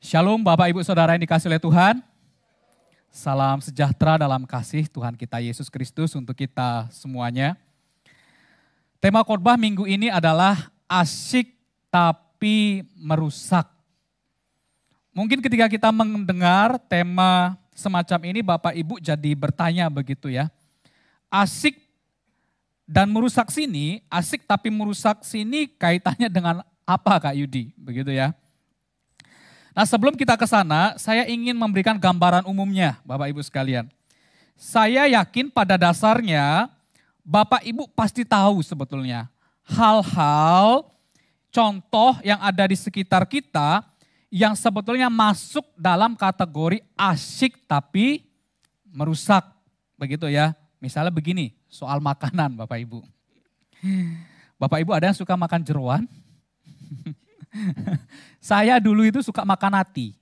Shalom Bapak Ibu Saudara yang dikasihi oleh Tuhan. Salam sejahtera dalam kasih Tuhan kita Yesus Kristus untuk kita semuanya. Tema khotbah minggu ini adalah asyik tapi merusak. Mungkin ketika kita mendengar tema semacam ini Bapak Ibu jadi bertanya begitu ya. Asyik dan merusak sini, asyik tapi merusak sini kaitannya dengan apa Kak Yudi? Begitu ya. Nah sebelum kita ke sana, saya ingin memberikan gambaran umumnya Bapak Ibu sekalian. Saya yakin pada dasarnya Bapak Ibu pasti tahu sebetulnya hal-hal, contoh yang ada di sekitar kita yang sebetulnya masuk dalam kategori asyik tapi merusak. Begitu ya, misalnya begini soal makanan Bapak Ibu. Bapak Ibu ada yang suka makan jeroan? Saya dulu itu suka makan hati.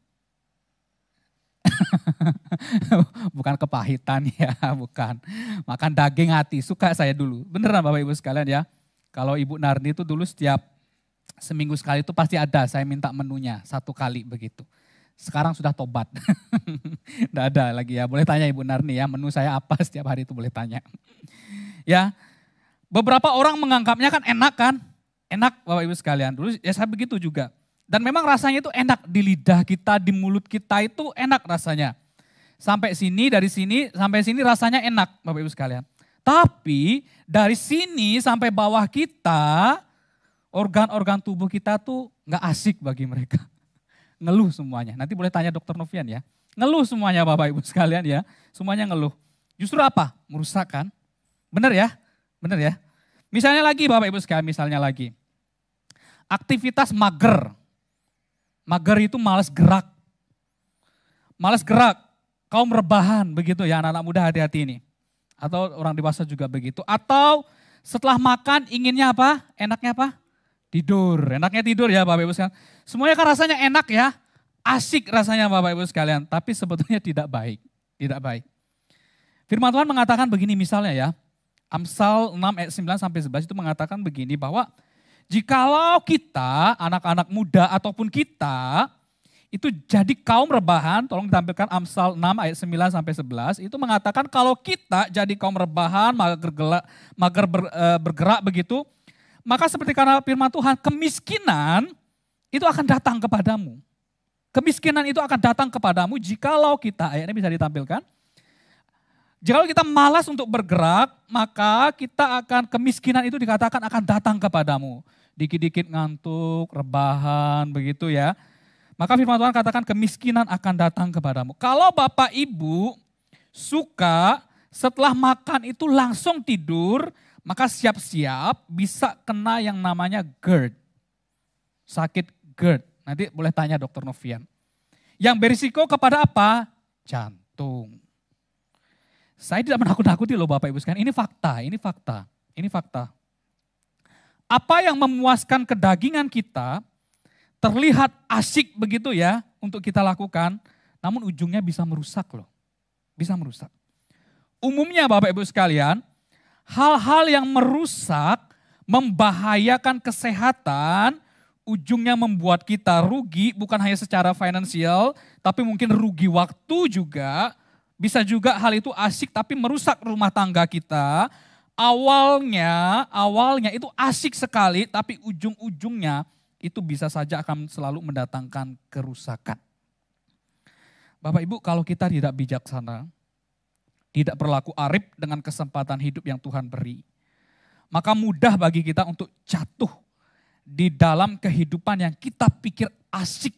Bukan kepahitan ya, bukan. Makan daging hati, suka saya dulu. Beneran Bapak Ibu sekalian ya. Kalau Ibu Narni itu dulu setiap seminggu sekali itu pasti ada, saya minta menunya 1 kali begitu. Sekarang sudah tobat. Nggak ada lagi ya, boleh tanya Ibu Narni ya, menu saya apa setiap hari itu boleh tanya. Ya, beberapa orang menganggapnya kan enak kan. Enak Bapak Ibu sekalian, dulu ya saya begitu juga. Dan memang rasanya itu enak di lidah kita, di mulut kita itu enak rasanya. Sampai sini, dari sini, sampai sini rasanya enak Bapak Ibu sekalian. Tapi dari sini sampai bawah kita, organ-organ tubuh kita tuh gak asik bagi mereka. Ngeluh semuanya, nanti boleh tanya Dokter Novian ya. Ngeluh semuanya Bapak Ibu sekalian ya, semuanya ngeluh. Justru apa? Merusak kan? Benar ya? Benar ya? Misalnya lagi Bapak Ibu sekalian, misalnya lagi. Aktivitas mager. Mager itu malas gerak. Malas gerak, kaum rebahan begitu ya anak-anak muda hati-hati ini. Atau orang dewasa juga begitu. Atau setelah makan inginnya apa? Enaknya apa? Tidur. Enaknya tidur ya Bapak Ibu sekalian. Semuanya kan rasanya enak ya. Asik rasanya Bapak Ibu sekalian. Tapi sebetulnya tidak baik. Tidak baik. Firman Tuhan mengatakan begini misalnya ya. Amsal 6 ayat 9 sampai 11 itu mengatakan begini bahwa jikalau kita, anak-anak muda ataupun kita, itu jadi kaum rebahan, tolong ditampilkan Amsal 6 ayat 9 sampai 11, itu mengatakan kalau kita jadi kaum rebahan, bergerak begitu, maka seperti karena firman Tuhan, kemiskinan itu akan datang kepadamu. Kemiskinan itu akan datang kepadamu jikalau kita, ayatnya bisa ditampilkan, jikalau kita malas untuk bergerak, maka kita akan, kemiskinan itu dikatakan akan datang kepadamu. Dikit-dikit ngantuk, rebahan, begitu ya. Maka firman Tuhan katakan kemiskinan akan datang kepadamu. Kalau Bapak Ibu suka setelah makan itu langsung tidur, maka siap-siap bisa kena yang namanya GERD. Sakit GERD. Nanti boleh tanya Dokter Novian. Yang berisiko kepada apa? Jantung. Saya tidak menakut-nakuti loh Bapak Ibu sekalian, ini fakta, ini fakta, ini fakta. Apa yang memuaskan kedagingan kita terlihat asyik begitu ya untuk kita lakukan, namun ujungnya bisa merusak loh, bisa merusak. Umumnya Bapak Ibu sekalian, hal-hal yang merusak, membahayakan kesehatan, ujungnya membuat kita rugi bukan hanya secara finansial, tapi mungkin rugi waktu juga. Bisa juga hal itu asyik tapi merusak rumah tangga kita. Awalnya itu asyik sekali tapi ujung-ujungnya itu bisa saja akan selalu mendatangkan kerusakan. Bapak Ibu kalau kita tidak bijaksana, tidak berlaku arif dengan kesempatan hidup yang Tuhan beri, maka mudah bagi kita untuk jatuh di dalam kehidupan yang kita pikir asyik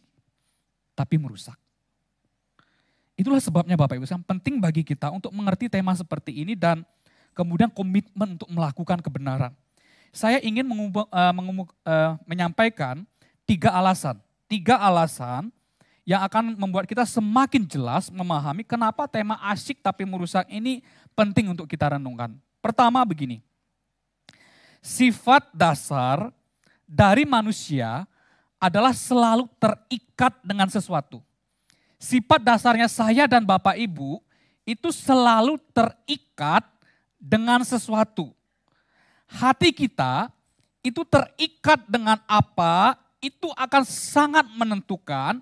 tapi merusak. Itulah sebabnya Bapak Ibu, yang penting bagi kita untuk mengerti tema seperti ini dan kemudian komitmen untuk melakukan kebenaran. Saya ingin menyampaikan 3 alasan. 3 alasan yang akan membuat kita semakin jelas memahami kenapa tema asyik tapi merusak ini penting untuk kita renungkan. Pertama begini, sifat dasar dari manusia adalah selalu terikat dengan sesuatu. Sifat dasarnya saya dan Bapak Ibu itu selalu terikat dengan sesuatu. Hati kita itu terikat dengan apa, itu akan sangat menentukan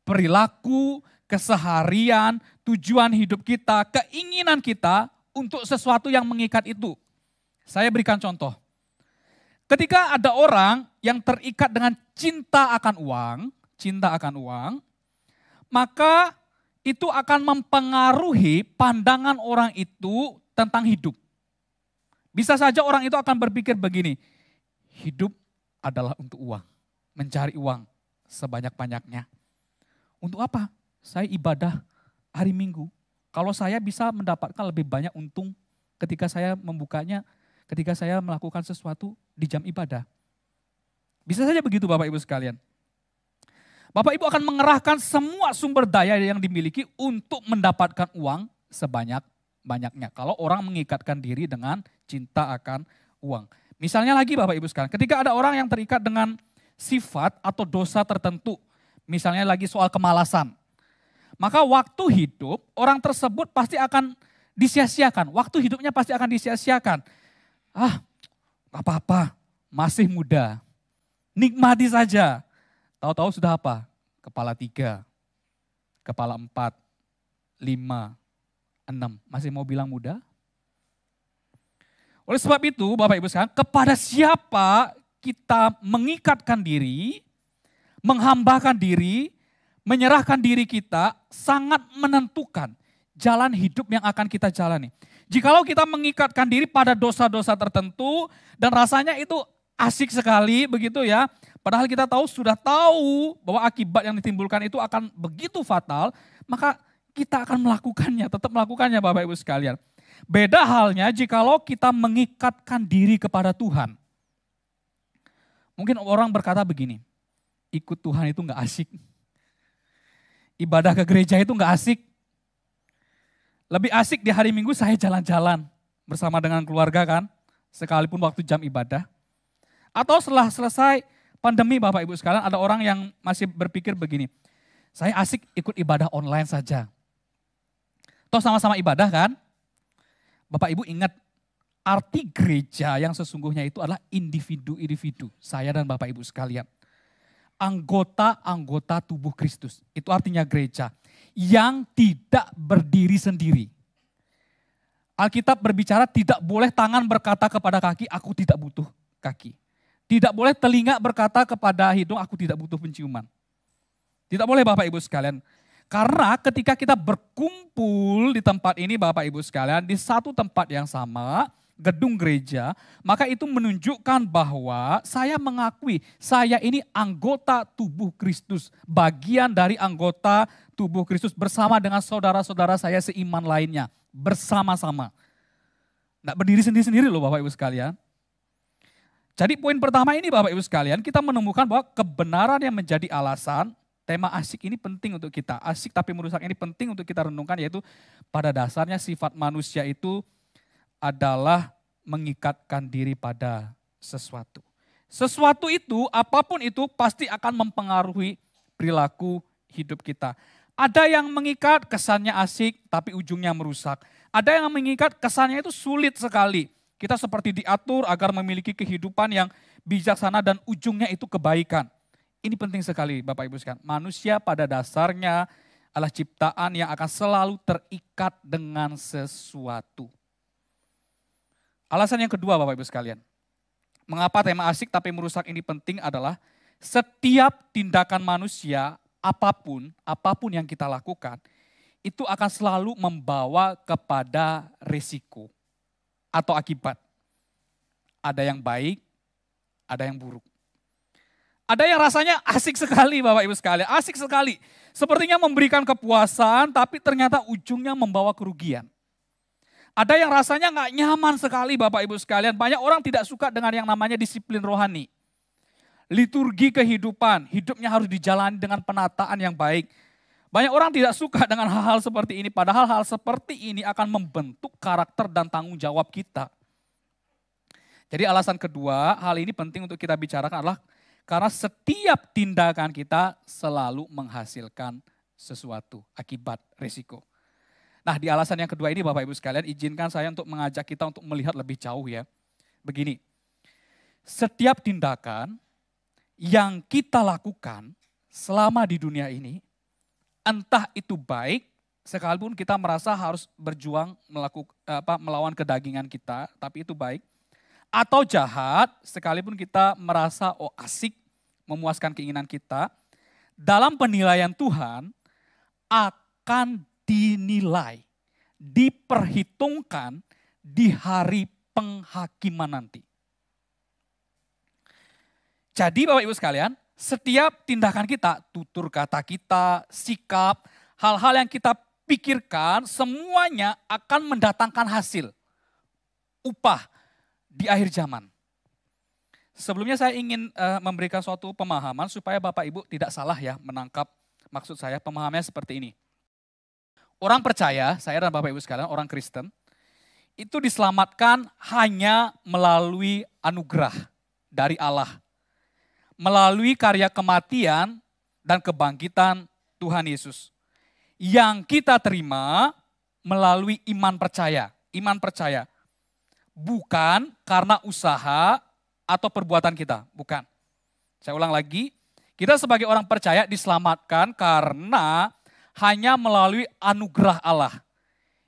perilaku, keseharian, tujuan hidup kita, keinginan kita untuk sesuatu yang mengikat itu. Saya berikan contoh. Ketika ada orang yang terikat dengan cinta akan uang, maka itu akan mempengaruhi pandangan orang itu tentang hidup. Bisa saja orang itu akan berpikir begini, hidup adalah untuk uang, mencari uang sebanyak-banyaknya. Untuk apa? Saya ibadah hari Minggu. Kalau saya bisa mendapatkan lebih banyak untung ketika saya membukanya, ketika saya melakukan sesuatu di jam ibadah. Bisa saja begitu Bapak Ibu sekalian. Bapak Ibu akan mengerahkan semua sumber daya yang dimiliki untuk mendapatkan uang sebanyak-banyaknya. Kalau orang mengikatkan diri dengan cinta akan uang. Misalnya lagi Bapak Ibu sekalian, ketika ada orang yang terikat dengan sifat atau dosa tertentu, misalnya lagi soal kemalasan, maka waktu hidup orang tersebut pasti akan disia-siakan. Waktu hidupnya pasti akan disia-siakan. Gak apa-apa, masih muda. Nikmati saja. Tahu-tahu sudah apa? Kepala 3, kepala 4, 5, 6. Masih mau bilang muda? Oleh sebab itu Bapak Ibu sekalian, kepada siapa kita mengikatkan diri, menghambakan diri, menyerahkan diri kita sangat menentukan jalan hidup yang akan kita jalani. Jikalau kita mengikatkan diri pada dosa-dosa tertentu dan rasanya itu asik sekali begitu ya. Padahal kita sudah tahu bahwa akibat yang ditimbulkan itu akan begitu fatal, maka kita akan melakukannya, tetap melakukannya Bapak Ibu sekalian. Beda halnya jikalau kita mengikatkan diri kepada Tuhan. Mungkin orang berkata begini, ikut Tuhan itu gak asik. Ibadah ke gereja itu gak asik. Lebih asik di hari Minggu saya jalan-jalan bersama dengan keluarga kan, sekalipun waktu jam ibadah. Atau setelah selesai pandemi Bapak Ibu sekalian, ada orang yang masih berpikir begini, saya asik ikut ibadah online saja. Toh sama-sama ibadah kan? Bapak Ibu ingat, arti gereja yang sesungguhnya itu adalah individu-individu, saya dan Bapak Ibu sekalian. Anggota-anggota tubuh Kristus, itu artinya gereja yang tidak berdiri sendiri. Alkitab berbicara tidak boleh tangan berkata kepada kaki, aku tidak butuh kaki. Tidak boleh telinga berkata kepada hidung, aku tidak butuh penciuman. Tidak boleh Bapak Ibu sekalian. Karena ketika kita berkumpul di tempat ini Bapak Ibu sekalian, di satu tempat yang sama, gedung gereja, maka itu menunjukkan bahwa saya mengakui saya ini anggota tubuh Kristus. Bagian dari anggota tubuh Kristus bersama dengan saudara-saudara saya seiman lainnya. Bersama-sama. Nggak berdiri sendiri-sendiri loh Bapak Ibu sekalian. Jadi poin pertama ini Bapak Ibu sekalian, kita menemukan bahwa kebenaran yang menjadi alasan, tema asik ini penting untuk kita. Asik tapi merusak ini penting untuk kita renungkan, yaitu pada dasarnya sifat manusia itu adalah mengikatkan diri pada sesuatu. Sesuatu itu, apapun itu pasti akan mempengaruhi perilaku hidup kita. Ada yang mengikat kesannya asik tapi ujungnya merusak. Ada yang mengikat kesannya itu sulit sekali. Kita seperti diatur agar memiliki kehidupan yang bijaksana dan ujungnya itu kebaikan. Ini penting sekali Bapak Ibu sekalian. Manusia pada dasarnya adalah ciptaan yang akan selalu terikat dengan sesuatu. Alasan yang kedua Bapak Ibu sekalian. Mengapa tema asik tapi merusak ini penting adalah setiap tindakan manusia apapun yang kita lakukan itu akan selalu membawa kepada risiko atau akibat. Ada yang baik, ada yang buruk. Ada yang rasanya asik sekali Bapak Ibu sekalian, asik sekali. Sepertinya memberikan kepuasan tapi ternyata ujungnya membawa kerugian. Ada yang rasanya gak nyaman sekali Bapak Ibu sekalian. Banyak orang tidak suka dengan yang namanya disiplin rohani. Liturgi kehidupan, hidupnya harus dijalani dengan penataan yang baik. Banyak orang tidak suka dengan hal-hal seperti ini, padahal hal seperti ini akan membentuk karakter dan tanggung jawab kita. Jadi alasan kedua, hal ini penting untuk kita bicarakan adalah karena setiap tindakan kita selalu menghasilkan sesuatu, akibat, risiko. Nah di alasan yang kedua ini Bapak Ibu sekalian, izinkan saya untuk mengajak kita untuk melihat lebih jauh ya. Begini, setiap tindakan yang kita lakukan selama di dunia ini, entah itu baik, sekalipun kita merasa harus berjuang melawan kedagingan kita, tapi itu baik. Atau jahat, sekalipun kita merasa asik, memuaskan keinginan kita, dalam penilaian Tuhan akan dinilai, diperhitungkan di hari penghakiman nanti. Jadi Bapak Ibu sekalian, setiap tindakan kita, tutur kata kita, sikap, hal-hal yang kita pikirkan, semuanya akan mendatangkan hasil, upah di akhir zaman. Sebelumnya saya ingin memberikan suatu pemahaman supaya Bapak Ibu tidak salah ya menangkap maksud saya. Pemahamannya seperti ini. Orang percaya, saya dan Bapak Ibu sekalian, orang Kristen, itu diselamatkan hanya melalui anugerah dari Allah. Melalui karya kematian dan kebangkitan Tuhan Yesus. Yang kita terima melalui iman percaya. Iman percaya. Bukan karena usaha atau perbuatan kita, bukan. Saya ulang lagi, kita sebagai orang percaya diselamatkan karena hanya melalui anugerah Allah.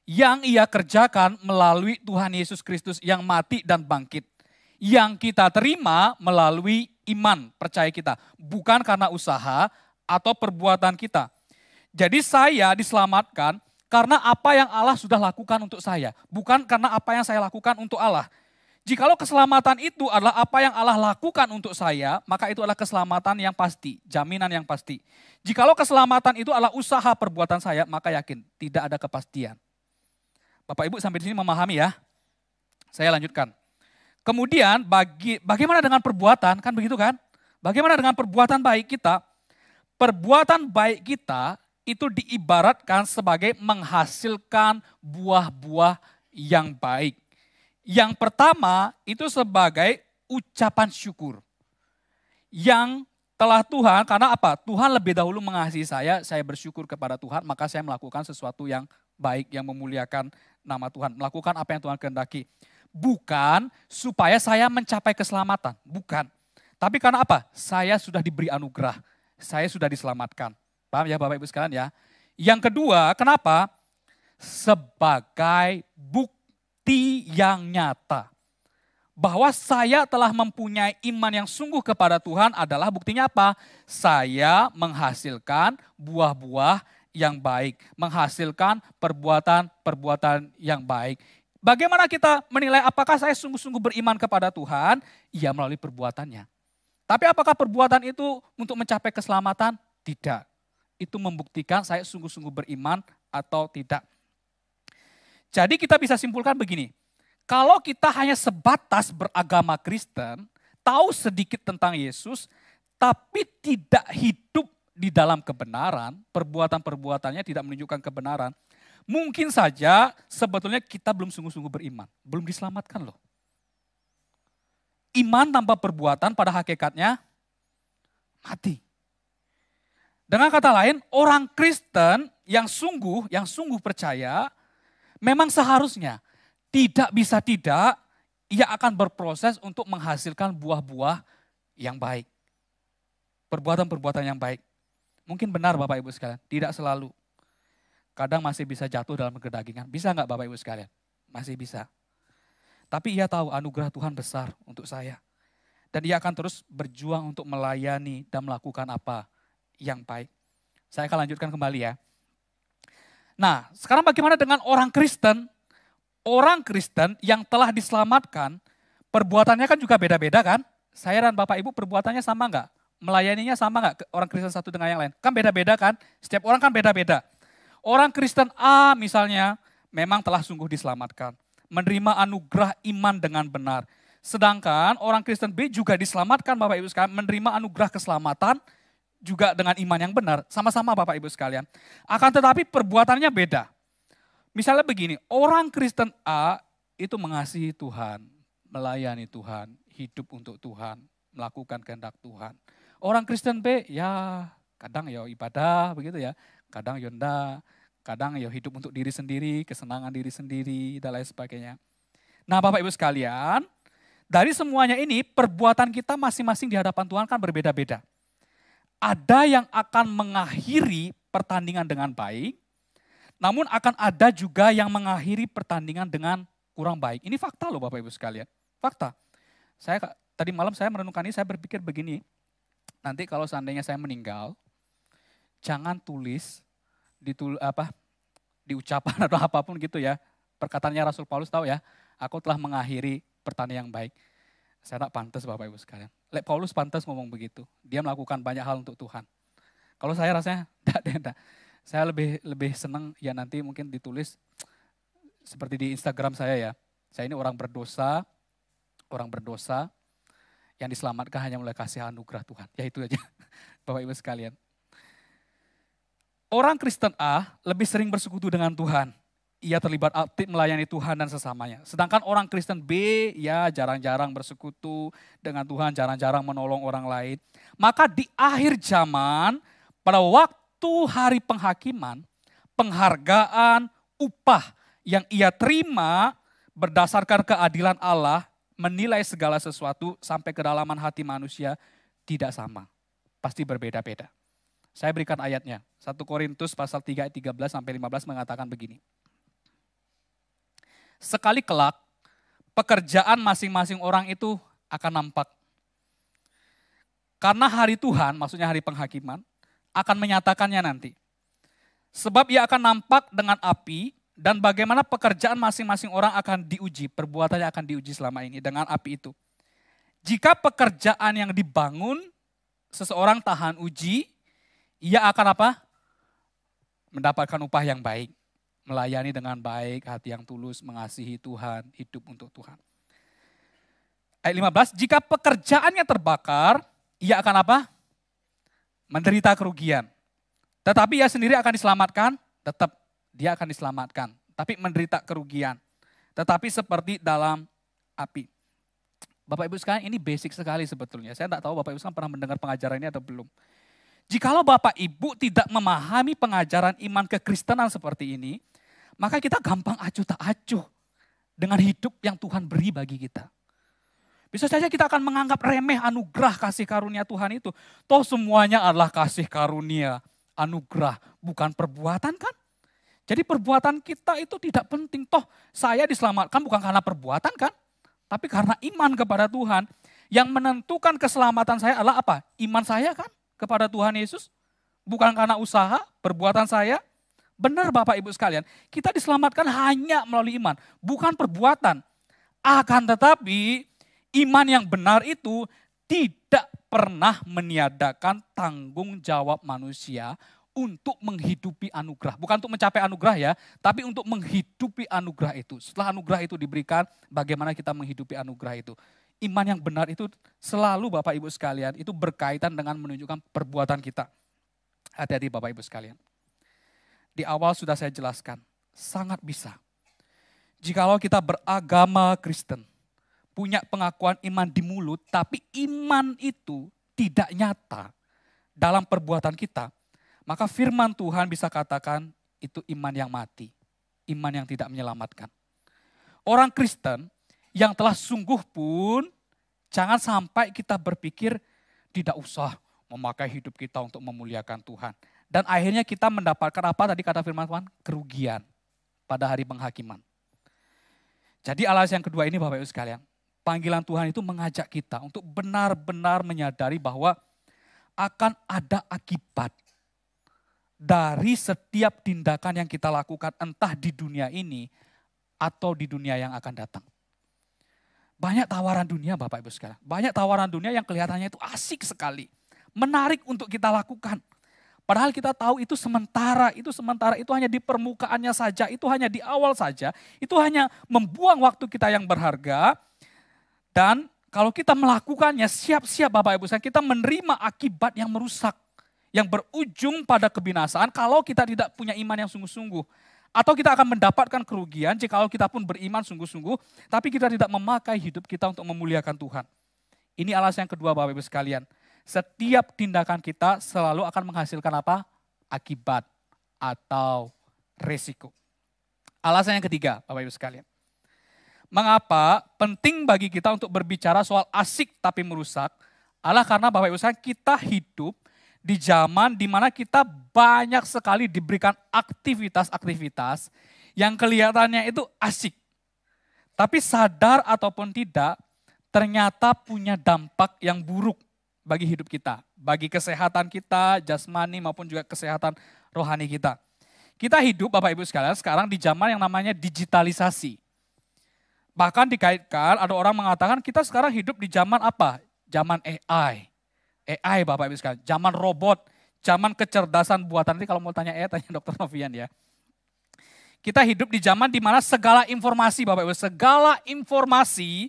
Yang ia kerjakan melalui Tuhan Yesus Kristus yang mati dan bangkit. Yang kita terima melalui iman percaya kita. Bukan karena usaha atau perbuatan kita. Jadi saya diselamatkan karena apa yang Allah sudah lakukan untuk saya. Bukan karena apa yang saya lakukan untuk Allah. Jikalau keselamatan itu adalah apa yang Allah lakukan untuk saya, maka itu adalah keselamatan yang pasti, jaminan yang pasti. Jikalau keselamatan itu adalah usaha perbuatan saya, maka yakin tidak ada kepastian. Bapak Ibu sampai di sini memahami ya? Saya lanjutkan. Kemudian bagaimana dengan perbuatan, kan begitu kan? Bagaimana dengan perbuatan baik kita? Perbuatan baik kita itu diibaratkan sebagai menghasilkan buah-buah yang baik. Yang pertama itu sebagai ucapan syukur. Yang telah Tuhan, karena apa? Tuhan lebih dahulu mengasihi saya bersyukur kepada Tuhan, maka saya melakukan sesuatu yang baik, yang memuliakan nama Tuhan. Melakukan apa yang Tuhan kehendaki. Bukan supaya saya mencapai keselamatan, bukan. Tapi karena apa? Saya sudah diberi anugerah, saya sudah diselamatkan. Paham ya Bapak Ibu sekalian ya? Yang kedua, kenapa? Sebagai bukti yang nyata. Bahwa saya telah mempunyai iman yang sungguh kepada Tuhan adalah buktinya apa? Saya menghasilkan buah-buah yang baik. Menghasilkan perbuatan-perbuatan yang baik. Bagaimana kita menilai apakah saya sungguh-sungguh beriman kepada Tuhan? Ya melalui perbuatannya. Tapi apakah perbuatan itu untuk mencapai keselamatan? Tidak. Itu membuktikan saya sungguh-sungguh beriman atau tidak. Jadi kita bisa simpulkan begini, kalau kita hanya sebatas beragama Kristen, tahu sedikit tentang Yesus, tapi tidak hidup di dalam kebenaran, perbuatan-perbuatannya tidak menunjukkan kebenaran, mungkin saja sebetulnya kita belum sungguh-sungguh beriman, belum diselamatkan loh. Iman tanpa perbuatan pada hakikatnya mati. Dengan kata lain, orang Kristen yang sungguh percaya, memang seharusnya tidak bisa tidak, ia akan berproses untuk menghasilkan buah-buah yang baik. Perbuatan-perbuatan yang baik. Mungkin benar Bapak Ibu sekalian, tidak selalu. Kadang masih bisa jatuh dalam kedagingan. Bisa enggak Bapak Ibu sekalian? Masih bisa. Tapi ia tahu anugerah Tuhan besar untuk saya. Dan ia akan terus berjuang untuk melayani dan melakukan apa yang baik. Saya akan lanjutkan kembali ya. Nah, sekarang bagaimana dengan orang Kristen? Orang Kristen yang telah diselamatkan, perbuatannya kan juga beda-beda kan? Saya dan Bapak Ibu perbuatannya sama enggak? Melayaninya sama enggak orang Kristen satu dengan yang lain? Kan beda-beda kan? Setiap orang kan beda-beda. Orang Kristen A misalnya memang telah sungguh diselamatkan. Menerima anugerah iman dengan benar. Sedangkan orang Kristen B juga diselamatkan Bapak Ibu sekalian, menerima anugerah keselamatan juga dengan iman yang benar, sama-sama Bapak Ibu sekalian. Akan tetapi perbuatannya beda. Misalnya begini, orang Kristen A itu mengasihi Tuhan, melayani Tuhan, hidup untuk Tuhan, melakukan kehendak Tuhan. Orang Kristen B ya kadang ya ibadah begitu ya, kadang yonda, kadang ya hidup untuk diri sendiri, kesenangan diri sendiri, dan lain sebagainya. Nah Bapak Ibu sekalian, dari semuanya ini perbuatan kita masing-masing di hadapan Tuhan kan berbeda-beda. Ada yang akan mengakhiri pertandingan dengan baik, namun akan ada juga yang mengakhiri pertandingan dengan kurang baik. Ini fakta loh Bapak Ibu sekalian, fakta. Tadi malam saya merenungkan ini, saya berpikir begini, nanti kalau seandainya saya meninggal, jangan tulis di ucapan atau apapun gitu ya. Perkataannya Rasul Paulus tahu ya, aku telah mengakhiri pertandingan yang baik. Saya tak pantas Bapak Ibu sekalian. Paulus pantas ngomong begitu. Dia melakukan banyak hal untuk Tuhan. Kalau saya rasanya enggak. Saya lebih senang ya nanti mungkin ditulis seperti di Instagram saya ya. Saya ini orang berdosa yang diselamatkan hanya oleh kasih anugerah Tuhan. Ya itu aja Bapak Ibu sekalian. Orang Kristen A lebih sering bersekutu dengan Tuhan. Ia terlibat aktif melayani Tuhan dan sesamanya. Sedangkan orang Kristen B ya jarang-jarang bersekutu dengan Tuhan, jarang-jarang menolong orang lain. Maka di akhir zaman, pada waktu hari penghakiman, penghargaan, upah yang ia terima berdasarkan keadilan Allah, menilai segala sesuatu sampai kedalaman hati manusia tidak sama. Pasti berbeda-beda. Saya berikan ayatnya. 1 Korintus pasal 3 ayat 13 sampai 15 mengatakan begini. Sekali kelak, pekerjaan masing-masing orang itu akan nampak. Karena hari Tuhan, maksudnya hari penghakiman, akan menyatakannya nanti. Sebab ia akan nampak dengan api, dan bagaimana pekerjaan masing-masing orang akan diuji, perbuatannya akan diuji selama ini dengan api itu. Jika pekerjaan yang dibangun, seseorang tahan uji, ia akan apa? Mendapatkan upah yang baik. Melayani dengan baik, hati yang tulus, mengasihi Tuhan, hidup untuk Tuhan. Ayat 15, jika pekerjaannya terbakar, ia akan apa? Menderita kerugian. Tetapi ia sendiri akan diselamatkan, tetap dia akan diselamatkan. Tapi menderita kerugian. Tetapi seperti dalam api. Bapak Ibu sekalian, ini basic sekali sebetulnya. Saya tidak tahu Bapak Ibu sekalian pernah mendengar pengajaran ini atau belum. Jikalau Bapak Ibu tidak memahami pengajaran iman kekristenan seperti ini, maka kita gampang acuh tak acuh dengan hidup yang Tuhan beri bagi kita. Bisa saja kita akan menganggap remeh anugerah kasih karunia Tuhan itu. Toh semuanya adalah kasih karunia, anugerah, bukan perbuatan kan? Jadi perbuatan kita itu tidak penting. Toh saya diselamatkan bukan karena perbuatan kan? Tapi karena iman kepada Tuhan. Yang menentukan keselamatan saya adalah apa? Iman saya kan kepada Tuhan Yesus. Bukan karena usaha, perbuatan saya. Benar Bapak Ibu sekalian, kita diselamatkan hanya melalui iman, bukan perbuatan. Akan tetapi iman yang benar itu tidak pernah meniadakan tanggung jawab manusia untuk menghidupi anugerah. Bukan untuk mencapai anugerah ya, tapi untuk menghidupi anugerah itu. Setelah anugerah itu diberikan, bagaimana kita menghidupi anugerah itu. Iman yang benar itu selalu Bapak Ibu sekalian, itu berkaitan dengan menunjukkan perbuatan kita. Hati-hati Bapak Ibu sekalian. Di awal sudah saya jelaskan, sangat bisa. Jikalau kita beragama Kristen, punya pengakuan iman di mulut, tapi iman itu tidak nyata dalam perbuatan kita, maka firman Tuhan bisa katakan itu iman yang mati, iman yang tidak menyelamatkan. Orang Kristen yang telah sungguh pun, jangan sampai kita berpikir tidak usah memakai hidup kita untuk memuliakan Tuhan. Dan akhirnya kita mendapatkan apa tadi kata firman Tuhan? Kerugian pada hari penghakiman. Jadi alasan yang kedua ini Bapak Ibu sekalian. Panggilan Tuhan itu mengajak kita untuk benar-benar menyadari bahwa akan ada akibat dari setiap tindakan yang kita lakukan entah di dunia ini atau di dunia yang akan datang. Banyak tawaran dunia Bapak Ibu sekalian. Banyak tawaran dunia yang kelihatannya itu asik sekali. Menarik untuk kita lakukan. Padahal kita tahu itu sementara itu hanya di permukaannya saja, itu hanya di awal saja, itu hanya membuang waktu kita yang berharga. Dan kalau kita melakukannya, siap-siap Bapak Ibu, kita menerima akibat yang merusak, yang berujung pada kebinasaan kalau kita tidak punya iman yang sungguh-sungguh. Atau kita akan mendapatkan kerugian jikalau kita pun beriman sungguh-sungguh, tapi kita tidak memakai hidup kita untuk memuliakan Tuhan. Ini alasan yang kedua Bapak Ibu sekalian. Setiap tindakan kita selalu akan menghasilkan apa? Akibat atau resiko. Alasan yang ketiga, Bapak Ibu sekalian. Mengapa penting bagi kita untuk berbicara soal asik tapi merusak? Adalah karena Bapak Ibu sekalian kita hidup di zaman di mana kita banyak sekali diberikan aktivitas-aktivitas yang kelihatannya itu asik. Tapi sadar ataupun tidak, ternyata punya dampak yang buruk bagi hidup kita. Bagi kesehatan kita, jasmani maupun juga kesehatan rohani kita. Kita hidup Bapak Ibu sekalian sekarang di zaman yang namanya digitalisasi. Bahkan dikaitkan ada orang mengatakan kita sekarang hidup di zaman apa? Zaman AI. AI Bapak Ibu sekalian, zaman robot, zaman kecerdasan buatan. Nanti kalau mau tanya tanya Dr. Novian ya. Kita hidup di zaman di mana segala informasi Bapak Ibu, segala informasi,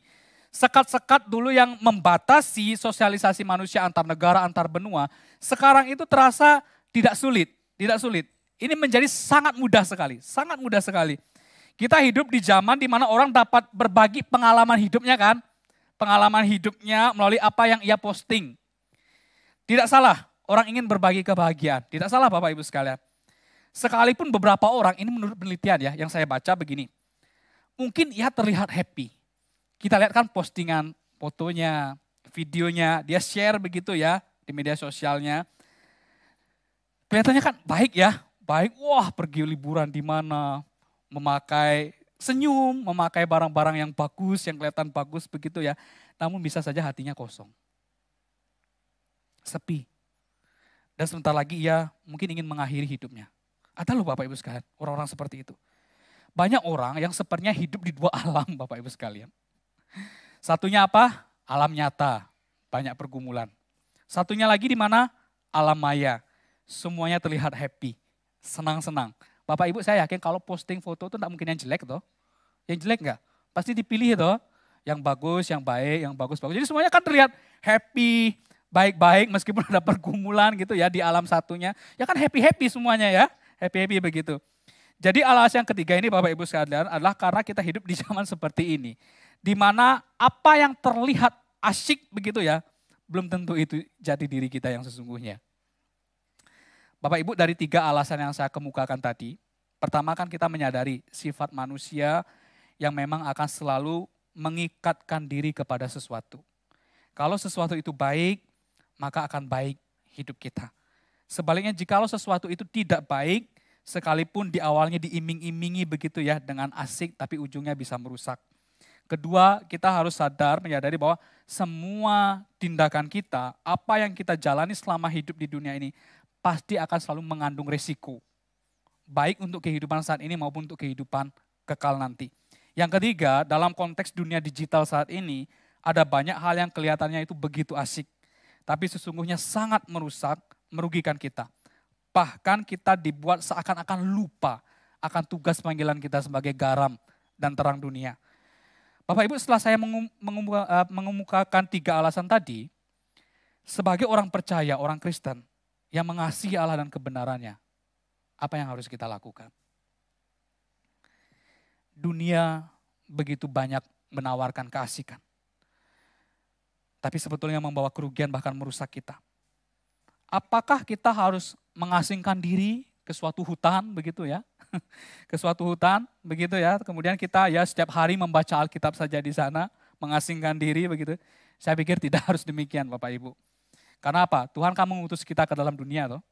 sekat-sekat dulu yang membatasi sosialisasi manusia antar negara, antar benua, sekarang itu terasa tidak sulit. Ini menjadi sangat mudah sekali, sangat mudah sekali. Kita hidup di zaman di mana orang dapat berbagi pengalaman hidupnya kan, pengalaman hidupnya melalui apa yang ia posting. Tidak salah, orang ingin berbagi kebahagiaan. Tidak salah Bapak Ibu sekalian. Sekalipun beberapa orang, ini menurut penelitian ya, yang saya baca begini. Mungkin ia terlihat happy. Kita lihat kan postingan fotonya, videonya, dia share begitu ya di media sosialnya. Kelihatannya kan baik ya, baik. Wah pergi liburan di mana, memakai senyum, memakai barang-barang yang bagus, yang kelihatan bagus begitu ya. Namun bisa saja hatinya kosong. Sepi. Dan sebentar lagi ia mungkin ingin mengakhiri hidupnya. Ada loh Bapak Ibu sekalian, orang-orang seperti itu. Banyak orang yang sepertinya hidup di dua alam Bapak Ibu sekalian. Satunya apa? Alam nyata, banyak pergumulan. Satunya lagi di mana? Alam maya. Semuanya terlihat happy, senang-senang. Bapak Ibu saya yakin kalau posting foto itu tidak mungkin yang jelek toh. Yang jelek enggak? Pasti dipilih toh. Yang bagus, yang baik, yang bagus-bagus. Jadi semuanya kan terlihat happy, baik-baik meskipun ada pergumulan gitu ya di alam satunya. Ya kan happy-happy semuanya ya, happy-happy begitu. Jadi alasan yang ketiga ini Bapak Ibu sekalian adalah karena kita hidup di zaman seperti ini. Di mana apa yang terlihat asyik begitu ya, belum tentu itu jati diri kita yang sesungguhnya. Bapak Ibu dari 3 alasan yang saya kemukakan tadi. Pertama kan kita menyadari sifat manusia yang memang akan selalu mengikatkan diri kepada sesuatu. Kalau sesuatu itu baik, maka akan baik hidup kita. Sebaliknya jikalau sesuatu itu tidak baik, sekalipun di awalnya diiming-imingi begitu ya dengan asik, tapi ujungnya bisa merusak. Kedua, kita harus sadar menyadari bahwa semua tindakan kita, apa yang kita jalani selama hidup di dunia ini, pasti akan selalu mengandung resiko. Baik untuk kehidupan saat ini maupun untuk kehidupan kekal nanti. Yang ketiga, dalam konteks dunia digital saat ini, ada banyak hal yang kelihatannya itu begitu asik. Tapi sesungguhnya sangat merusak, merugikan kita. Bahkan kita dibuat seakan-akan lupa akan tugas panggilan kita sebagai garam dan terang dunia. Bapak Ibu setelah saya mengemukakan 3 alasan tadi, sebagai orang percaya, orang Kristen yang mengasihi Allah dan kebenarannya, apa yang harus kita lakukan? Dunia begitu banyak menawarkan keasikan. Tapi sebetulnya membawa kerugian bahkan merusak kita. Apakah kita harus mengasingkan diri ke suatu hutan begitu ya? Ke suatu hutan begitu ya. Kemudian kita ya setiap hari membaca Alkitab saja di sana, mengasingkan diri begitu. Saya pikir tidak harus demikian Bapak Ibu. Karena apa? Tuhan kan mengutus kita ke dalam dunia toh.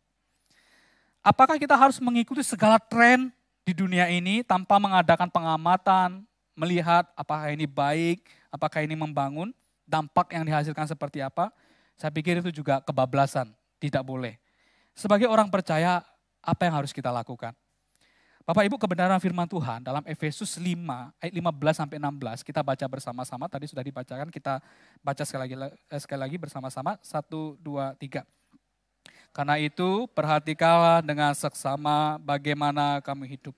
Apakah kita harus mengikuti segala tren di dunia ini tanpa mengadakan pengamatan, melihat apakah ini baik, apakah ini membangun? Dampak yang dihasilkan seperti apa, saya pikir itu juga kebablasan, tidak boleh. Sebagai orang percaya, apa yang harus kita lakukan? Bapak Ibu kebenaran firman Tuhan dalam Efesus 5 ayat 15-16 kita baca bersama-sama, tadi sudah dibacakan, kita baca sekali lagi bersama-sama, 1, 2, 3. Karena itu perhatikanlah dengan seksama bagaimana kamu hidup.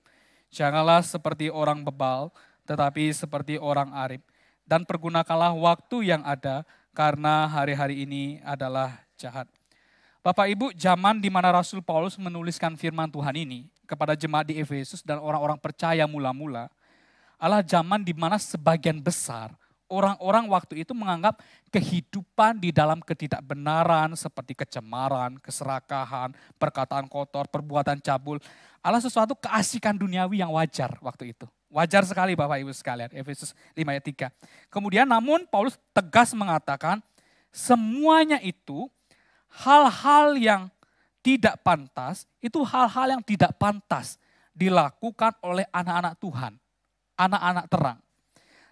Janganlah seperti orang bebal, tetapi seperti orang arif. Dan pergunakanlah waktu yang ada karena hari-hari ini adalah jahat. Bapak Ibu, zaman di mana Rasul Paulus menuliskan firman Tuhan ini kepada jemaat di Efesus dan orang-orang percaya mula-mula, adalah zaman di mana sebagian besar orang-orang waktu itu menganggap kehidupan di dalam ketidakbenaran seperti kecemaran, keserakahan, perkataan kotor, perbuatan cabul, adalah sesuatu keasikan duniawi yang wajar waktu itu. Wajar sekali Bapak Ibu sekalian, Efesus 5 ayat 3. Kemudian namun Paulus tegas mengatakan semuanya itu hal-hal yang tidak pantas, itu hal-hal yang tidak pantas dilakukan oleh anak-anak Tuhan, anak-anak terang.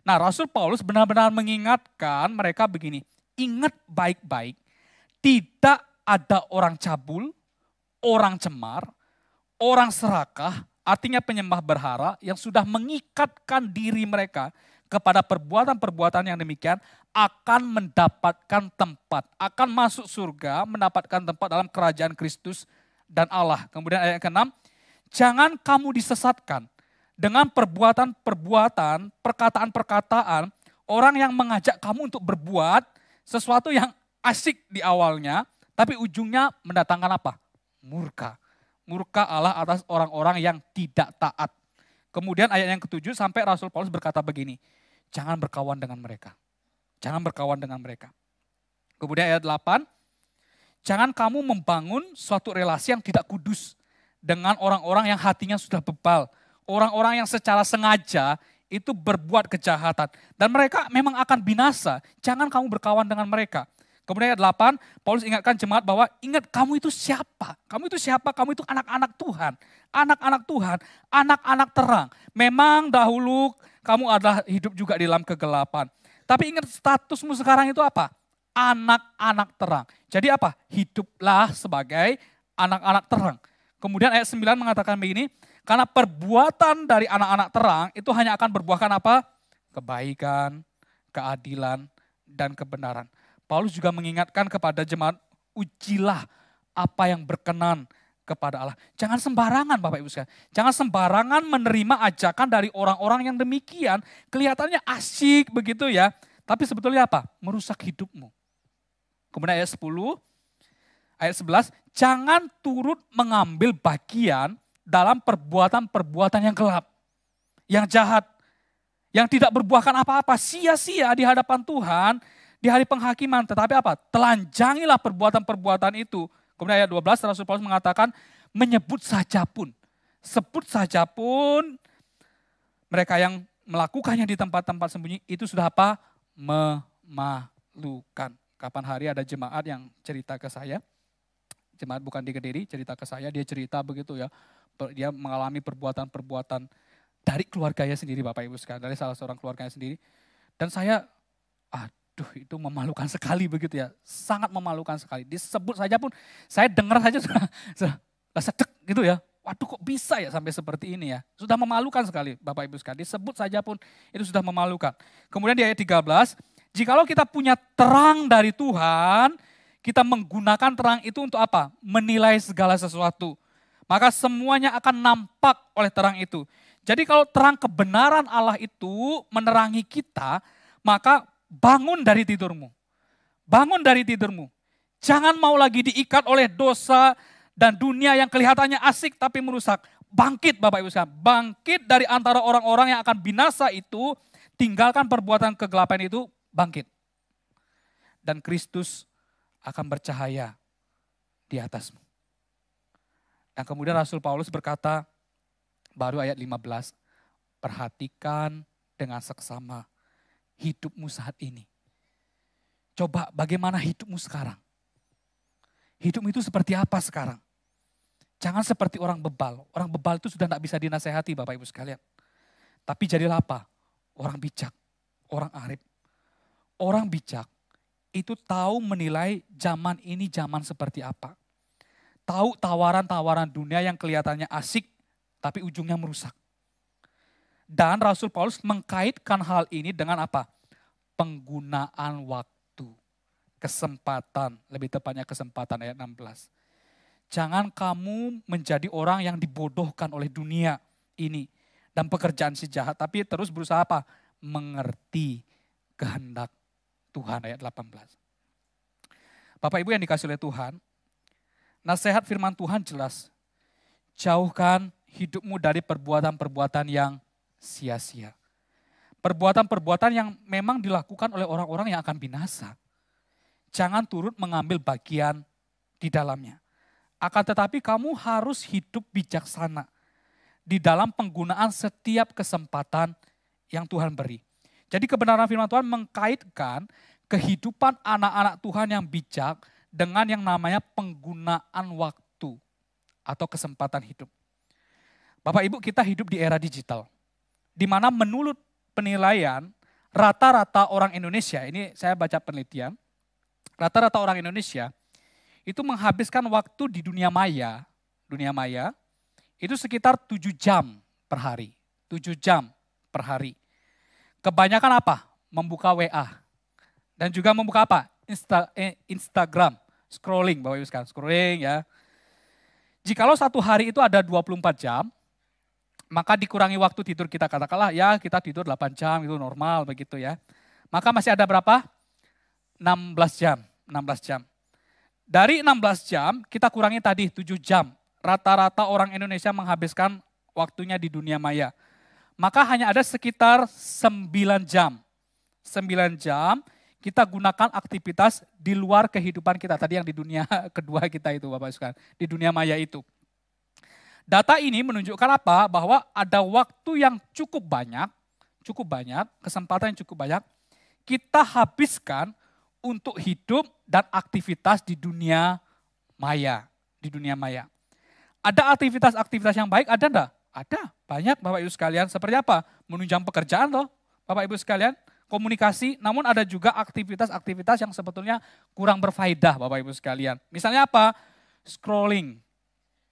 Nah, Rasul Paulus benar-benar mengingatkan mereka begini, ingat baik-baik, tidak ada orang cabul, orang cemar, orang serakah, artinya penyembah berhala yang sudah mengikatkan diri mereka kepada perbuatan-perbuatan yang demikian akan mendapatkan tempat, akan masuk surga, mendapatkan tempat dalam kerajaan Kristus dan Allah. Kemudian ayat ke-6, jangan kamu disesatkan dengan perbuatan-perbuatan, perkataan-perkataan orang yang mengajak kamu untuk berbuat sesuatu yang asik di awalnya, tapi ujungnya mendatangkan apa? Murka. Murka Allah atas orang-orang yang tidak taat. Kemudian ayat yang ke-7 sampai Rasul Paulus berkata begini, jangan berkawan dengan mereka. Jangan berkawan dengan mereka. Kemudian ayat 8, jangan kamu membangun suatu relasi yang tidak kudus dengan orang-orang yang hatinya sudah bebal. Orang-orang yang secara sengaja itu berbuat kejahatan. Dan mereka memang akan binasa. Jangan kamu berkawan dengan mereka. Kemudian ayat 8, Paulus ingatkan jemaat bahwa ingat kamu itu siapa? Kamu itu siapa? Kamu itu anak-anak Tuhan. Anak-anak Tuhan, anak-anak terang. Memang dahulu kamu adalah hidup juga di dalam kegelapan. Tapi ingat statusmu sekarang itu apa? Anak-anak terang. Jadi apa? Hiduplah sebagai anak-anak terang. Kemudian ayat 9 mengatakan begini, karena perbuatan dari anak-anak terang itu hanya akan berbuahkan apa? Kebaikan, keadilan, dan kebenaran. Paulus juga mengingatkan kepada jemaat, ujilah apa yang berkenan kepada Allah. Jangan sembarangan Bapak Ibu sekalian. Jangan sembarangan menerima ajakan dari orang-orang yang demikian. Kelihatannya asyik begitu ya. Tapi sebetulnya apa? Merusak hidupmu. Kemudian ayat 10, ayat 11. Jangan turut mengambil bagian dalam perbuatan-perbuatan yang gelap. Yang jahat. Yang tidak berbuahkan apa-apa. Sia-sia di hadapan Tuhan. Di hari penghakiman. Tetapi apa? Telanjangilah perbuatan-perbuatan itu. Kemudian ayat 12 Rasul Paulus mengatakan menyebut saja pun. Sebut saja pun mereka yang melakukannya di tempat-tempat sembunyi itu sudah apa? Memalukan. Kapan hari ada jemaat yang cerita ke saya. Jemaat bukan di Kediri, cerita ke saya. Dia cerita begitu ya. Dia mengalami perbuatan-perbuatan dari keluarganya sendiri Bapak Ibu sekalian. Dari salah seorang keluarganya sendiri. Dan saya itu memalukan sekali begitu ya. Sangat memalukan sekali. Disebut saja pun, saya dengar saja sudah sedek gitu ya. Waduh kok bisa ya sampai seperti ini ya. Sudah memalukan sekali Bapak Ibu sekalian. Disebut saja pun itu sudah memalukan. Kemudian di ayat 13, jikalau kita punya terang dari Tuhan, kita menggunakan terang itu untuk apa? Menilai segala sesuatu. Maka semuanya akan nampak oleh terang itu. Jadi kalau terang kebenaran Allah itu menerangi kita, maka bangun dari tidurmu. Bangun dari tidurmu. Jangan mau lagi diikat oleh dosa dan dunia yang kelihatannya asik tapi merusak. Bangkit Bapak Ibu sekalian. Bangkit dari antara orang-orang yang akan binasa itu. Tinggalkan perbuatan kegelapan itu. Bangkit. Dan Kristus akan bercahaya di atasmu. Dan kemudian Rasul Paulus berkata, baru ayat 15. Perhatikan dengan seksama hidupmu saat ini. Coba bagaimana hidupmu sekarang? Hidupmu itu seperti apa sekarang? Jangan seperti orang bebal. Orang bebal itu sudah tidak bisa dinasehati Bapak Ibu sekalian. Tapi jadilah apa? Orang bijak, orang arif. Orang bijak itu tahu menilai zaman ini zaman seperti apa. Tahu tawaran-tawaran dunia yang kelihatannya asik tapi ujungnya merusak. Dan Rasul Paulus mengkaitkan hal ini dengan apa? Penggunaan waktu, kesempatan, lebih tepatnya kesempatan ayat 16. Jangan kamu menjadi orang yang dibodohkan oleh dunia ini dan pekerjaan si jahat, tapi terus berusaha apa? Mengerti kehendak Tuhan ayat 18. Bapak Ibu yang dikasih oleh Tuhan, nasihat firman Tuhan jelas. Jauhkan hidupmu dari perbuatan-perbuatan yang sia-sia. Perbuatan-perbuatan yang memang dilakukan oleh orang-orang yang akan binasa. Jangan turut mengambil bagian di dalamnya. Akan tetapi kamu harus hidup bijaksana di dalam penggunaan setiap kesempatan yang Tuhan beri. Jadi kebenaran firman Tuhan mengkaitkan kehidupan anak-anak Tuhan yang bijak dengan yang namanya penggunaan waktu. atau kesempatan hidup. Bapak Ibu, kita hidup di era digital, di mana menurut penilaian rata-rata orang Indonesia, ini saya baca penelitian, rata-rata orang Indonesia itu menghabiskan waktu di dunia maya itu sekitar 7 jam per hari. 7 jam per hari. Kebanyakan apa? Membuka WA. Dan juga membuka apa? Instagram. Scrolling, Bapak Ibu sekalian. Scrolling ya. Jikalau satu hari itu ada 24 jam, maka dikurangi waktu tidur kita, katakanlah ya kita tidur 8 jam, itu normal begitu ya. Maka masih ada berapa? 16 jam. 16 jam. Dari 16 jam kita kurangi tadi 7 jam. Rata-rata orang Indonesia menghabiskan waktunya di dunia maya. Maka hanya ada sekitar 9 jam. 9 jam kita gunakan aktivitas di luar kehidupan kita. Tadi yang di dunia kedua kita itu Bapak sekalian, di dunia maya itu. Data ini menunjukkan apa? Bahwa ada waktu yang cukup banyak, kesempatan yang cukup banyak, kita habiskan untuk hidup dan aktivitas di dunia maya. Di dunia maya. Ada aktivitas-aktivitas yang baik, ada enggak? Ada, banyak Bapak Ibu sekalian. Seperti apa? Menunjang pekerjaan loh, Bapak Ibu sekalian. Komunikasi, namun ada juga aktivitas-aktivitas yang sebetulnya kurang berfaedah Bapak Ibu sekalian. Misalnya apa? Scrolling,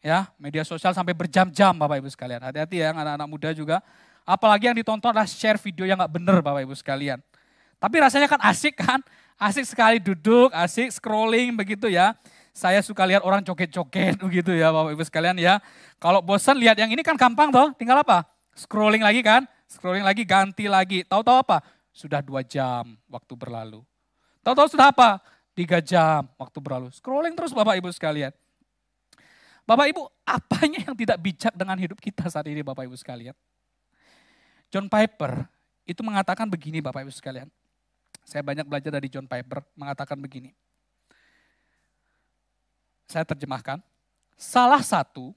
ya media sosial sampai berjam-jam Bapak Ibu sekalian. Hati-hati ya anak-anak muda juga. Apalagi yang ditonton adalah share video yang nggak benar Bapak Ibu sekalian. Tapi rasanya kan? Asik sekali duduk, asik scrolling begitu ya. Saya suka lihat orang joget-joget begitu ya Bapak Ibu sekalian ya. Kalau bosan lihat yang ini kan gampang toh, tinggal apa? Scrolling lagi kan, scrolling lagi, ganti lagi. Tahu-tahu apa? Sudah 2 jam waktu berlalu. Tahu-tahu sudah apa? 3 jam waktu berlalu. Scrolling terus Bapak Ibu sekalian. Bapak Ibu, apanya yang tidak bijak dengan hidup kita saat ini Bapak Ibu sekalian? John Piper itu mengatakan begini Bapak Ibu sekalian. Saya banyak belajar dari John Piper, mengatakan begini. Saya terjemahkan. Salah satu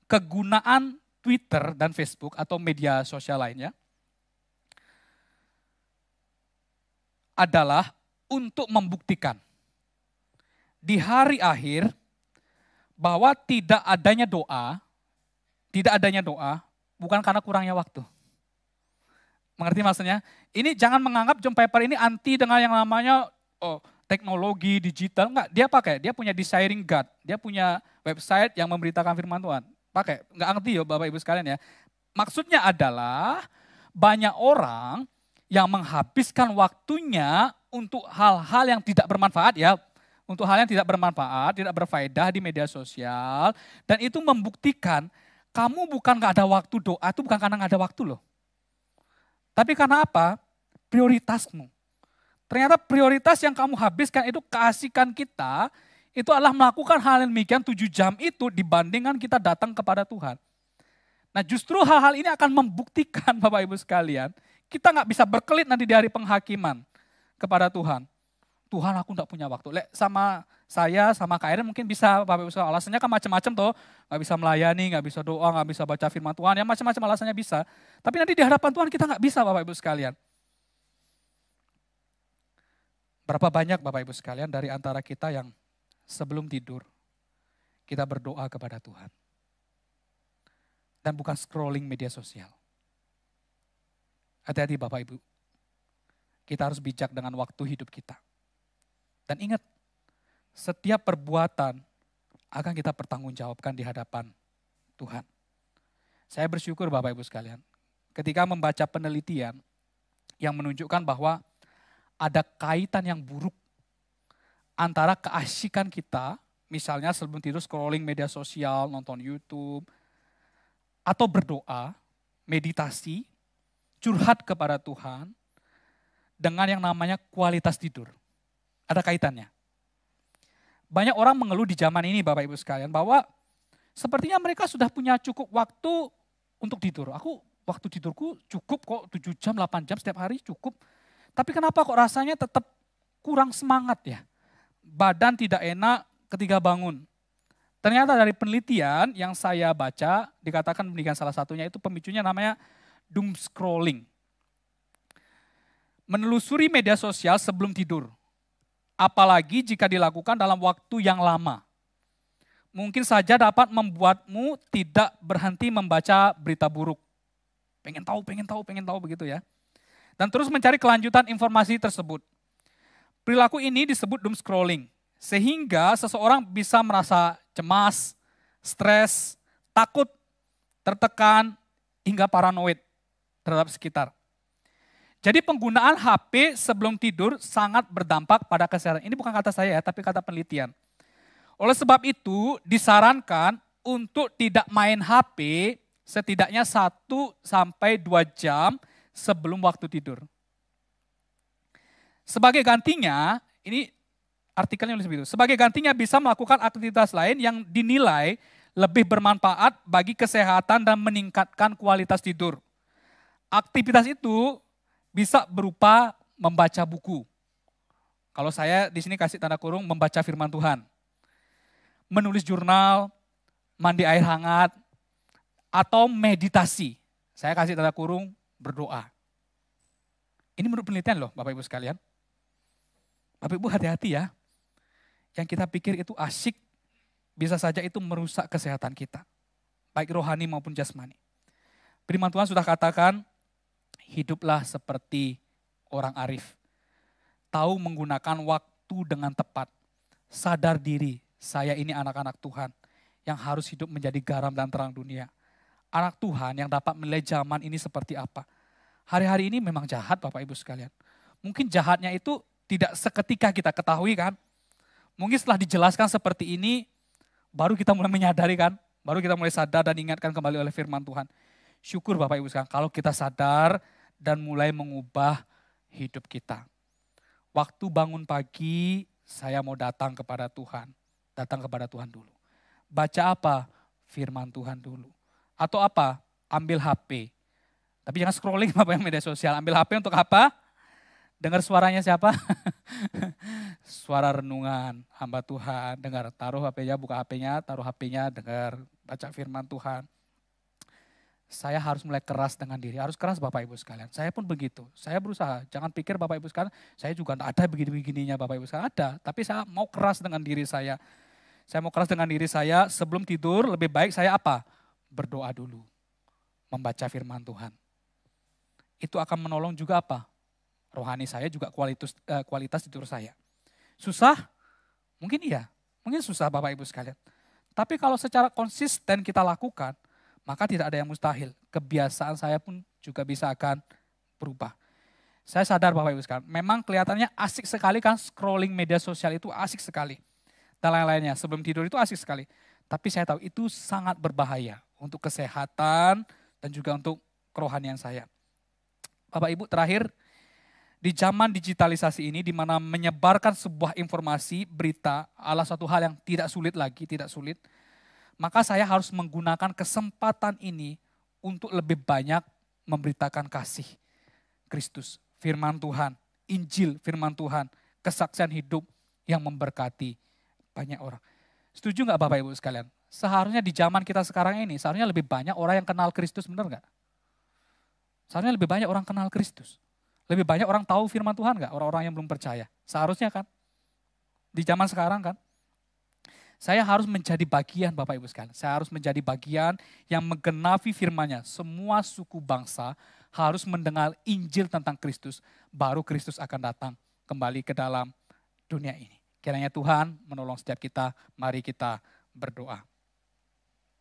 kegunaan Twitter dan Facebook atau media sosial lainnya adalah untuk membuktikan di hari akhir bahwa tidak adanya doa bukan karena kurangnya waktu. Mengerti maksudnya? Ini jangan menganggap John Piper ini anti dengan yang namanya teknologi digital. Enggak, dia punya Desiring God. Dia punya website yang memberitakan firman Tuhan. Pakai, enggak anti ya Bapak Ibu sekalian ya. Maksudnya adalah banyak orang yang menghabiskan waktunya untuk hal-hal yang tidak bermanfaat ya. Untuk hal yang tidak bermanfaat, tidak berfaedah di media sosial. Dan itu membuktikan kamu bukan gak ada waktu doa, itu bukan karena gak ada waktu loh. Tapi karena apa? Prioritasmu. Ternyata prioritas yang kamu habiskan itu keasikan kita, itu adalah melakukan hal yang demikian 7 jam itu dibandingkan kita datang kepada Tuhan. Nah justru hal-hal ini akan membuktikan Bapak Ibu sekalian, kita gak bisa berkelit nanti di hari penghakiman kepada Tuhan. Tuhan aku gak punya waktu. Sama saya, sama Kak Erin mungkin bisa Bapak Ibu sekalian. Alasannya kan macam-macam toh. Gak bisa melayani, gak bisa doa, gak bisa baca firman Tuhan. Ya macam-macam alasannya bisa. Tapi nanti di hadapan Tuhan kita gak bisa Bapak Ibu sekalian. Berapa banyak Bapak Ibu sekalian dari antara kita yang sebelum tidur kita berdoa kepada Tuhan. Dan bukan scrolling media sosial. Hati-hati Bapak Ibu. Kita harus bijak dengan waktu hidup kita. Dan ingat, setiap perbuatan akan kita pertanggungjawabkan di hadapan Tuhan. Saya bersyukur Bapak Ibu sekalian, ketika membaca penelitian yang menunjukkan bahwa ada kaitan yang buruk antara keasikan kita, misalnya sebelum tidur scrolling media sosial, nonton YouTube, atau berdoa, meditasi, curhat kepada Tuhan, dengan yang namanya kualitas tidur. Ada kaitannya. Banyak orang mengeluh di zaman ini Bapak Ibu sekalian bahwa sepertinya mereka sudah punya cukup waktu untuk tidur. Waktu tidurku cukup kok 7 jam, 8 jam setiap hari cukup. Tapi kenapa kok rasanya tetap kurang semangat ya? Badan tidak enak ketika bangun. Ternyata dari penelitian yang saya baca, dikatakan penelitian salah satunya itu pemicunya namanya doom scrolling. Menelusuri media sosial sebelum tidur. Apalagi jika dilakukan dalam waktu yang lama. mungkin saja dapat membuatmu tidak berhenti membaca berita buruk. Pengen tahu begitu ya. Dan terus mencari kelanjutan informasi tersebut. Perilaku ini disebut doom scrolling. Sehingga seseorang bisa merasa cemas, stres, takut, tertekan, hingga paranoid terhadap sekitar. Jadi penggunaan HP sebelum tidur sangat berdampak pada kesehatan. Ini bukan kata saya ya, tapi kata penelitian. Oleh sebab itu disarankan untuk tidak main HP setidaknya 1-2 jam sebelum waktu tidur. Sebagai gantinya, ini artikelnya nulis begitu. Sebagai gantinya bisa melakukan aktivitas lain yang dinilai lebih bermanfaat bagi kesehatan dan meningkatkan kualitas tidur. Aktivitas itu bisa berupa membaca buku. Kalau saya di sini kasih tanda kurung membaca firman Tuhan. Menulis jurnal, mandi air hangat, atau meditasi. Saya kasih tanda kurung berdoa. Ini menurut penelitian loh Bapak Ibu sekalian. Bapak Ibu hati-hati ya. Yang kita pikir itu asyik, bisa saja itu merusak kesehatan kita. Baik rohani maupun jasmani. Firman Tuhan sudah katakan, hiduplah seperti orang arif. Tahu menggunakan waktu dengan tepat. Sadar diri, saya ini anak-anak Tuhan yang harus hidup menjadi garam dan terang dunia. Anak Tuhan yang dapat menilai zaman ini seperti apa. Hari-hari ini memang jahat Bapak Ibu sekalian. Mungkin jahatnya itu tidak seketika kita ketahui kan. Mungkin setelah dijelaskan seperti ini, baru kita mulai menyadari kan. Baru kita mulai sadar dan ingatkan kembali oleh firman Tuhan. Syukur Bapak Ibu sekalian kalau kita sadar dan mulai mengubah hidup kita. Waktu bangun pagi, saya mau datang kepada Tuhan. Datang kepada Tuhan dulu. Baca apa? Firman Tuhan dulu. Atau apa? Ambil HP. Tapi jangan scrolling Bapak yang media sosial. Ambil HP untuk apa? Dengar suaranya siapa? Suara renungan hamba Tuhan. Dengar, taruh HP-nya, buka HP-nya, taruh HP-nya, dengar, baca firman Tuhan. Saya harus mulai keras dengan diri. Harus keras Bapak Ibu sekalian. Saya pun begitu. Saya berusaha. Jangan pikir Bapak Ibu sekalian, saya juga tidak ada begini-begininya Bapak Ibu sekalian. Ada. Tapi saya mau keras dengan diri saya. Saya mau keras dengan diri saya. Sebelum tidur lebih baik saya apa? Berdoa dulu. Membaca firman Tuhan. Itu akan menolong juga apa? Rohani saya juga kualitas tidur saya. Susah? Mungkin iya. Mungkin susah Bapak Ibu sekalian. Tapi kalau secara konsisten kita lakukan, maka tidak ada yang mustahil. Kebiasaan saya pun juga bisa akan berubah. Saya sadar Bapak Ibu sekalian, memang kelihatannya asik sekali kan scrolling media sosial itu asik sekali. Dan lain-lainnya, sebelum tidur itu asik sekali. Tapi saya tahu itu sangat berbahaya untuk kesehatan dan juga untuk kerohanian saya. Bapak Ibu terakhir, di zaman digitalisasi ini di mana menyebarkan sebuah informasi, berita adalah suatu hal yang tidak sulit lagi, tidak sulit. Maka saya harus menggunakan kesempatan ini untuk lebih banyak memberitakan kasih Kristus, firman Tuhan, Injil, firman Tuhan, kesaksian hidup yang memberkati banyak orang. Setuju nggak Bapak Ibu sekalian? Seharusnya di zaman kita sekarang ini, seharusnya lebih banyak orang yang kenal Kristus, benar nggak? Seharusnya lebih banyak orang kenal Kristus. Lebih banyak orang tahu firman Tuhan nggak? Orang-orang yang belum percaya. Seharusnya kan? Di zaman sekarang kan? Saya harus menjadi bagian Bapak Ibu sekalian. Saya harus menjadi bagian yang menggenapi firman-Nya. Semua suku bangsa harus mendengar Injil tentang Kristus. Baru Kristus akan datang kembali ke dalam dunia ini. Kiranya Tuhan menolong setiap kita. Mari kita berdoa.